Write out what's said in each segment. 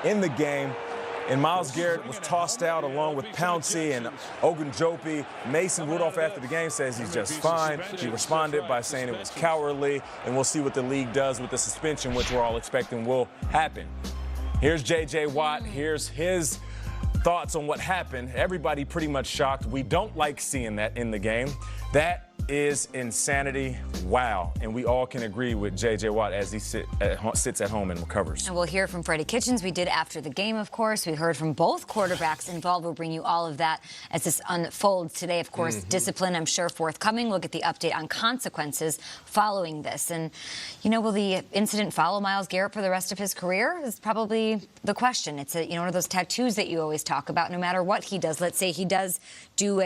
in the game. And Myles Garrett was tossed out along with Pouncey and Ogunjobi. Mason Rudolph after the game says he's just fine. He responded by saying it was cowardly, and we'll see what the league does with the suspension, which we're all expecting will happen. Here's J.J. Watt. Here's his thoughts on what happened. Everybody pretty much shocked. We don't like seeing that in the game. That is insanity. Wow. And we all can agree with J.J. Watt as he sits at home and recovers. And we'll hear from Freddie Kitchens. We did after the game, of course. We heard from both quarterbacks involved. We'll bring you all of that as this unfolds today. Of course, discipline, I'm sure, forthcoming. We'll get the update on consequences following this. And, you know, will the incident follow Myles Garrett for the rest of his career is probably the question. It's one of those tattoos that you always talk about, no matter what he does. Let's say he does do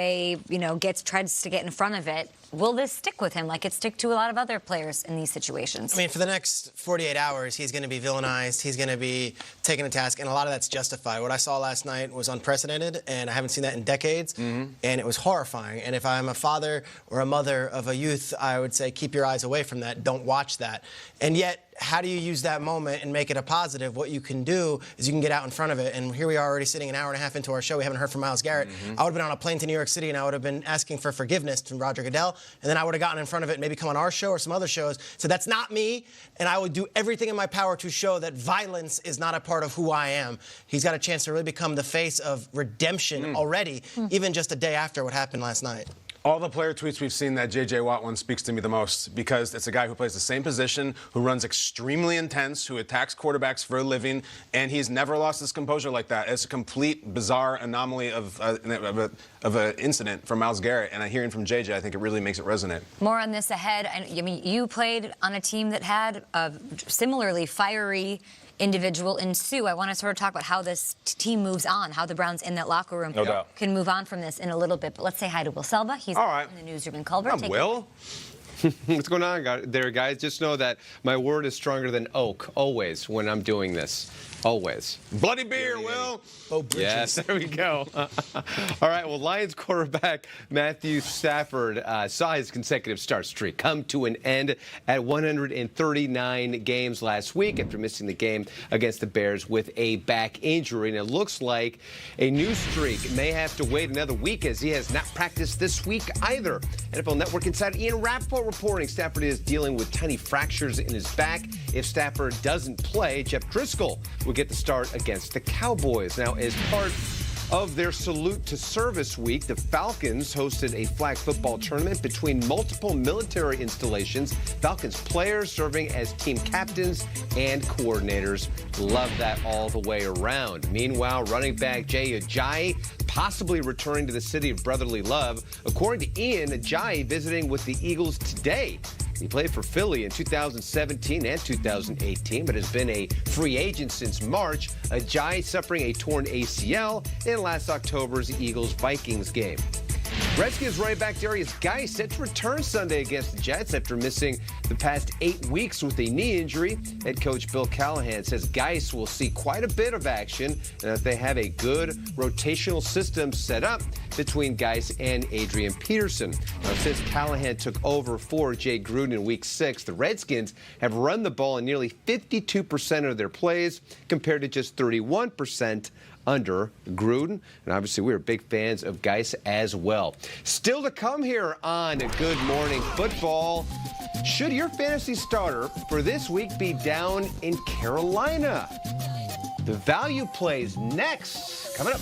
tries to get in front of it. Will this stick with him like it stick to a lot of other players in these situations? I mean, for the next 48 hours, he's going to be villainized. He's going to be taken to task, and a lot of that's justified. What I saw last night was unprecedented, and I haven't seen that in decades, and it was horrifying. And if I'm a father or a mother of a youth, I would say keep your eyes away from that. Don't watch that. And yet, how do you use that moment and make it a positive? What you can do is you can get out in front of it. And here we are already sitting an hour and a half into our show. We haven't heard from Myles Garrett. I would have been on a plane to New York City, and I would have been asking for forgiveness from Roger Goodell. And then I would have gotten in front of it and maybe come on our show or some other shows. So that's not me. And I would do everything in my power to show that violence is not a part of who I am. He's got a chance to really become the face of redemption already, even just a day after what happened last night. All the player tweets we've seen, that J.J. Watt one speaks to me the most, because it's a guy who plays the same position, who runs extremely intense, who attacks quarterbacks for a living, and he's never lost his composure like that. It's a complete bizarre anomaly of an incident from Myles Garrett, and hearing from J.J., I think it really makes it resonate. More on this ahead. I mean, you played on a team that had a similarly fiery individual in Sue. I want to sort of talk about how this team moves on, how the Browns in that locker room can move on from this in a little bit. But let's say hi to Will Selva. He's in the newsroom in Culver. Hi, Will. What's going on there, guys? Just know that my word is stronger than oak, always, when I'm doing this. Always. Bloody beer, Will. Oh, Bridges. Yes, there we go. All right, well, Lions quarterback Matthew Stafford saw his consecutive start streak come to an end at 139 games last week after missing the game against the Bears with a back injury. And it looks like a new streak may have to wait another week, as he has not practiced this week either. NFL Network insider Ian Rappaport reporting Stafford is dealing with tiny fractures in his back. If Stafford doesn't play, Jeff Driscoll will get the start against the Cowboys. Now, as part of their Salute to Service Week, the Falcons hosted a flag football tournament between multiple military installations. Falcons players serving as team captains and coordinators. Love that all the way around. Meanwhile, running back Ajayi possibly returning to the city of brotherly love. According to Ian, Ajayi visiting with the Eagles today. He played for Philly in 2017 and 2018, but has been a free agent since March. Ajayi suffering a torn ACL in last October's Eagles-Vikings game. Redskins running back Derrius Gulce set to return Sunday against the Jets after missing the past 8 weeks with a knee injury. Head coach Bill Callahan says Gulce will see quite a bit of action and that they have a good rotational system set up between Gulce and Adrian Peterson. Now, since Callahan took over for Jay Gruden in Week 6, the Redskins have run the ball in nearly 52% of their plays compared to just 31% under Gruden. And obviously, we're big fans of Gulce as well. Still to come here on Good Morning Football. Should your fantasy starter for this week be down in Carolina? The value plays next. Coming up.